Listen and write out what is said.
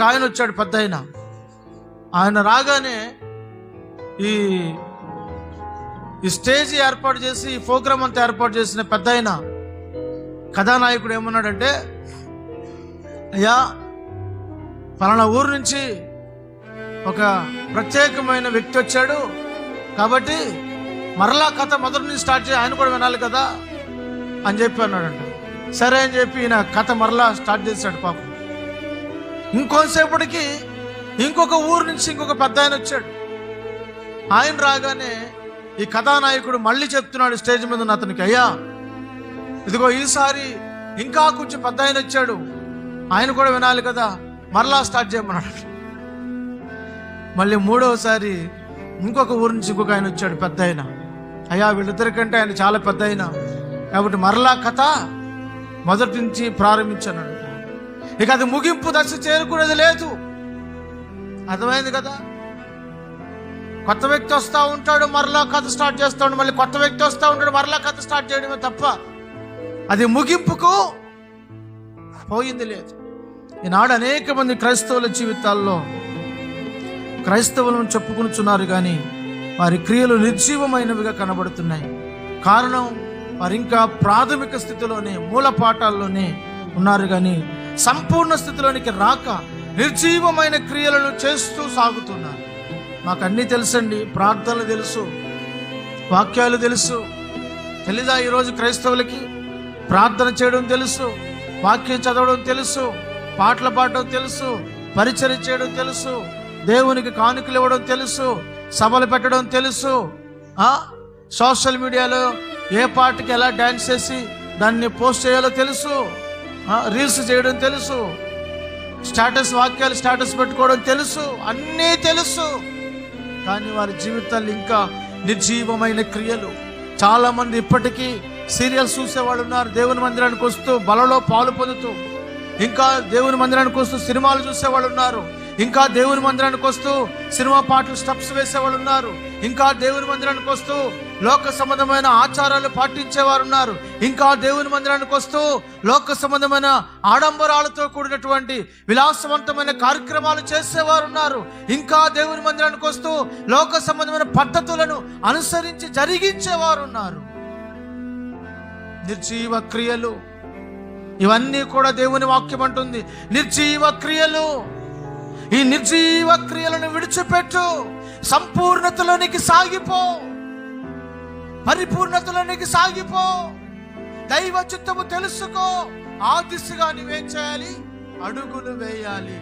ఆయన వచ్చాడు, పెద్ద ఆయన రాగానే ఈ స్టేజ్ ఏర్పాటు చేసి ఈ ప్రోగ్రామ్ అంతా ఏర్పాటు చేసిన పెద్ద కథానాయకుడు ఏమన్నాడంటే, అయ్యా పలానా ఊరు నుంచి ఒక ప్రత్యేకమైన వ్యక్తి వచ్చాడు కాబట్టి మరలా కథ మొదటి నుంచి స్టార్ట్ చేసి ఆయన కూడా వినాలి కదా అని చెప్పి అన్నాడంట. సరే అని చెప్పి ఈయన కథ మరలా స్టార్ట్ చేశాడు. పాపం ఇంకొంతసేపటికి ఇంకొక ఊరు నుంచి ఇంకొక పెద్ద ఆయన వచ్చాడు. ఆయన రాగానే ఈ కథానాయకుడు మళ్ళీ చెప్తున్నాడు స్టేజ్ మీద ఉన్న అతనికి, అయ్యా ఇదిగో ఈసారి ఇంకా కొంచెం పెద్ద ఆయన వచ్చాడు, ఆయన కూడా వినాలి కదా, మరలా స్టార్ట్ చేయమన్నాడు. మళ్ళీ మూడవసారి ఇంకొక ఊరు నుంచి ఇంకొక ఆయన వచ్చాడు, పెద్ద ఆయన. అయ్యా వీళ్ళిద్దరికంటే ఆయన చాలా పెద్ద ఆయన కాబట్టి మరలా కథ మొదటి నుంచి ప్రారంభించాడు. ఇక అది ముగింపు దశ చేరుకునేది లేదు. అర్థమైంది కదా? కొత్త వ్యక్తి వస్తూ ఉంటాడు, మరలా కథ స్టార్ట్ చేస్తూ ఉంటాడు, మళ్ళీ కొత్త వ్యక్తి వస్తూ ఉంటాడు, మరలా కథ స్టార్ట్ చేయడమే తప్ప అది ముగింపుకు పోయింది లేదు. ఈనాడు అనేక మంది క్రైస్తవుల జీవితాల్లో క్రైస్తవులను చెప్పుకుంటున్నారు కానీ వారి క్రియలు నిర్జీవమైనవిగా కనబడుతున్నాయి. కారణం వారు ఇంకా ప్రాథమిక స్థితిలోనే, మూల పాఠాల్లోనే ఉన్నారు కానీ సంపూర్ణ స్థితిలోనికి రాక నిర్జీవమైన క్రియలను చేస్తూ సాగుతున్నారు. మాకు అన్నీ తెలుసండి, ప్రార్థనలు తెలుసు, వాక్యాలు తెలుసు. తెలీదా ఈరోజు క్రైస్తవులకి? ప్రార్థన చేయడం తెలుసు, వాక్యం చదవడం తెలుసు, పాటలు పాడడం తెలుసు, పరిచర్య చేయడం తెలుసు, దేవునికి కానుకలు ఇవ్వడం తెలుసు, సభలు పెట్టడం తెలుసు, సోషల్ మీడియాలో ఏ పాటకి ఎలా డ్యాన్స్ చేసి దాన్ని పోస్ట్ చేయాలో తెలుసు, రీల్స్ చేయడం తెలుసు, స్టేటస్ వాక్యాలు స్టేటస్ పెట్టుకోవడం తెలుసు, అన్నీ తెలుసు. కానీ వారి జీవితాలు ఇంకా నిర్జీవమైన క్రియలు. చాలా మంది ఇప్పటికీ సీరియల్స్ చూసేవాళ్ళు ఉన్నారు, దేవుని మందిరానికి వస్తూ బలలో పాలు పొందుతూ. ఇంకా దేవుని మందిరానికి వస్తూ సినిమాలు చూసేవాళ్ళు ఉన్నారు. ఇంకా దేవుని మందిరానికి వస్తూ సినిమా పాటలు స్టెప్స్ వేసేవాళ్ళు ఉన్నారు. ఇంకా దేవుని మందిరానికి వస్తూ లోక సంబంధమైన ఆచారాలు పాటించేవారు ఉన్నారు. ఇంకా దేవుని మందిరానికి వస్తూ లోక సంబంధమైన ఆడంబరాలతో కూడినటువంటి విలాసవంతమైన కార్యక్రమాలు చేసేవారు ఉన్నారు. ఇంకా దేవుని మందిరానికి వస్తూ లోక సంబంధమైన పద్ధతులను అనుసరించి జరిగించేవారు ఉన్నారు. నిర్జీవ క్రియలు ఇవన్నీ కూడా దేవుని వాక్యం అంటుంది, నిర్జీవ క్రియలు. ఈ నిర్జీవ క్రియలను విడిచిపెట్టు, సంపూర్ణతలోనికి సాగిపో, పరిపూర్ణతలోనికి సాగిపో, దైవ చిత్తము తెలుసుకో. ఆ దిశగా నువ్వేం చేయాలి? అడుగులు వేయాలి.